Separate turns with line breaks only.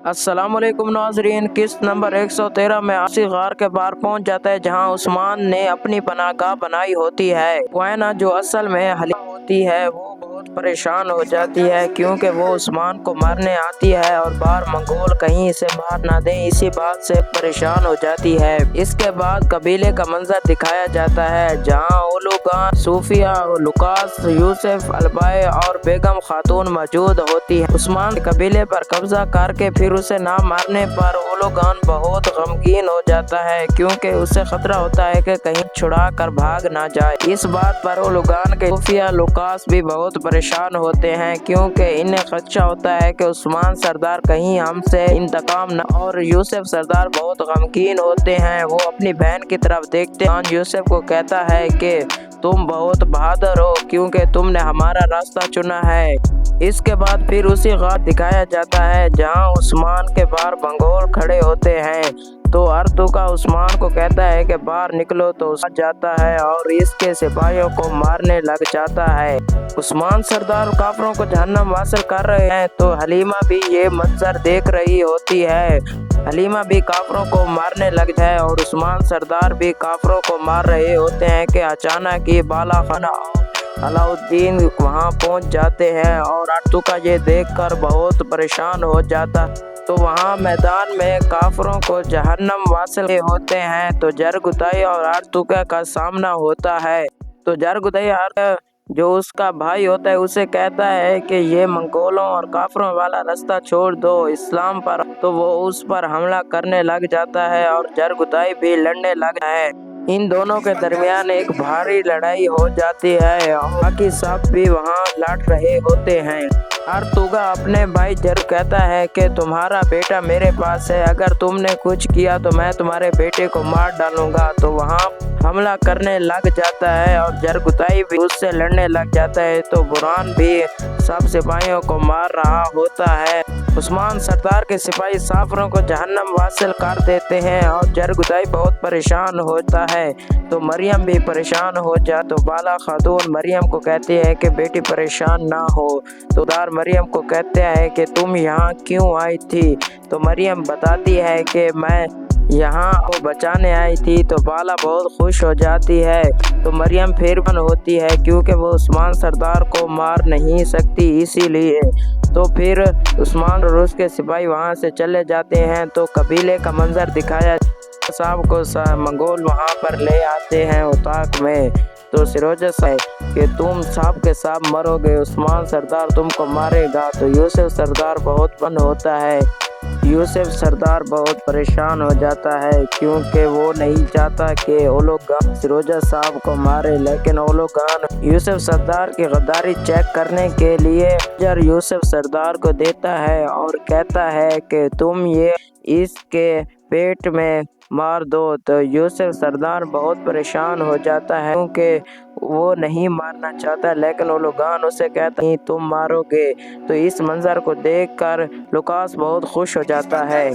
السلام علیکم ناظرین، قسط نمبر 113 میں آسی غار کے پار پہنچ جاتا ہے جہاں عثمان نے اپنی پناہ گاہ بنائی ہوتی ہے۔ کوئنہ جو اصل میں حلیمہ ہوتی ہے وہ بہت پریشان ہو جاتی ہے کیونکہ وہ عثمان کو مارنے آتی ہے اور بار منگول کہیں اسے مار نہ دیں، اسی بات سے پریشان ہو جاتی ہے۔ اس کے بعد قبیلے کا منظر دکھایا جاتا ہے جہاں اولوگان، صوفیہ، لوکاس، یوسف، البائے اور بیگم خاتون موجود ہوتی ہیں۔ عثمان قبیلے پر قبضہ کر کے پھر اسے نہ مارنے پر اولوگان بہت غمگین ہو جاتا ہے کیونکہ اسے خطرہ ہوتا ہے کہ کہیں چھڑا کر بھاگ نہ جائے۔ اس بات پر اولوگان کے صوفیہ لوکاس بھی بہت پریشان ہوتے ہیں کیونکہ انہیں خدشہ ہوتا ہے کہ عثمان سردار کہیں ہم سے انتقام نہ، اور یوسف سردار بہت غمگین ہوتے ہیں۔ وہ اپنی بہن کی طرف دیکھتے ہیں، یوسف کو کہتا ہے کہ تم بہت بہادر ہو کیونکہ تم نے ہمارا راستہ چنا ہے۔ اس کے بعد پھر اسی غار دکھایا جاتا ہے جہاں عثمان کے بار منگول کھڑے ہوتے ہیں تو ارطغرل عثمان کو کہتا ہے کہ باہر نکلو تو عثمان جاتا ہے اور اس کے سپاہیوں کو مارنے لگ جاتا ہے۔ عثمان سردار کافروں کو جہنم واصل کر رہے ہیں تو حلیمہ بھی یہ منظر دیکھ رہی ہوتی ہے۔ حلیمہ بھی کافروں کو مارنے لگ جاتا ہے اور عثمان سردار بھی کافروں کو مار رہے ہوتے ہیں کہ اچانک یہ بالا خانہ اور علاؤالدین وہاں پہنچ جاتے ہیں اور ارطغرل یہ دیکھ کر بہت پریشان ہو جاتا تو وہاں میدان میں کافروں کو جہنم واصل ہوتے ہیں تو جرگتائی اور ارطغرل کا سامنا ہوتا ہے تو جرگتائی جو اس کا بھائی ہوتا ہے اسے کہتا ہے کہ یہ منگولوں اور کافروں والا راستہ چھوڑ دو اسلام پر، تو وہ اس پر حملہ کرنے لگ جاتا ہے اور جرگتائی بھی لڑنے لگتا ہے۔ ان دونوں کے درمیان ایک بھاری لڑائی ہو جاتی ہے اور باقی سب بھی وہاں لڑ رہے ہوتے ہیں۔ ارطغرل اپنے بھائی جرگ کہتا ہے کہ تمہارا بیٹا میرے پاس ہے، اگر تم نے کچھ کیا تو میں تمہارے بیٹے کو مار ڈالوں گا، تو وہاں حملہ کرنے لگ جاتا ہے اور جرگتائی بھی اس سے لڑنے لگ جاتا ہے تو برہان بھی سب سپاہیوں کو مار رہا ہوتا ہے۔ عثمان سردار کے سپاہی کافروں کو جہنم واصل کر دیتے ہیں اور جرگتائی بہت پریشان ہوتا ہے تو مریم بھی پریشان ہو جاتی تو بالا خاتون مریم کو کہتی ہے کہ بیٹی پریشان نہ ہو تو سردار مریم کو کہتے ہیں کہ تم یہاں کیوں آئی تھی تو مریم بتاتی ہے کہ میں یہاں کو بچانے آئی تھی تو بالا بہت خوش ہو جاتی ہے تو مریم پھر ہوتی ہے کیونکہ وہ عثمان سردار کو مار نہیں سکتی، اسی لیے تو پھر عثمان اور اس کے سپاہی وہاں سے چلے جاتے ہیں تو قبیلے کا منظر دکھایا صاحب کو منگول وہاں پر لے آتے ہیں اتاق میں تو سروجہ صاحب کہ تم سب کے ساتھ مرو گے، عثمان سردار تم کو مارے گا تو یوسف سردار بہت ہوتا ہے۔ یوسف سردار بہت پریشان ہو جاتا ہے کیونکہ وہ نہیں چاہتا کہ اولوگان سروجہ صاحب کو مارے، لیکن اولوگان یوسف سردار کی غداری چیک کرنے کے لیے یوسف سردار کو دیتا ہے اور کہتا ہے کہ تم یہ اس کے پیٹ میں مار دو تو یوسف سردار بہت پریشان ہو جاتا ہے کیونکہ وہ نہیں مارنا چاہتا، لیکن اولوگان اسے کہتا ہے تم مارو گے تو اس منظر کو دیکھ کر لوکاس بہت خوش ہو جاتا ہے۔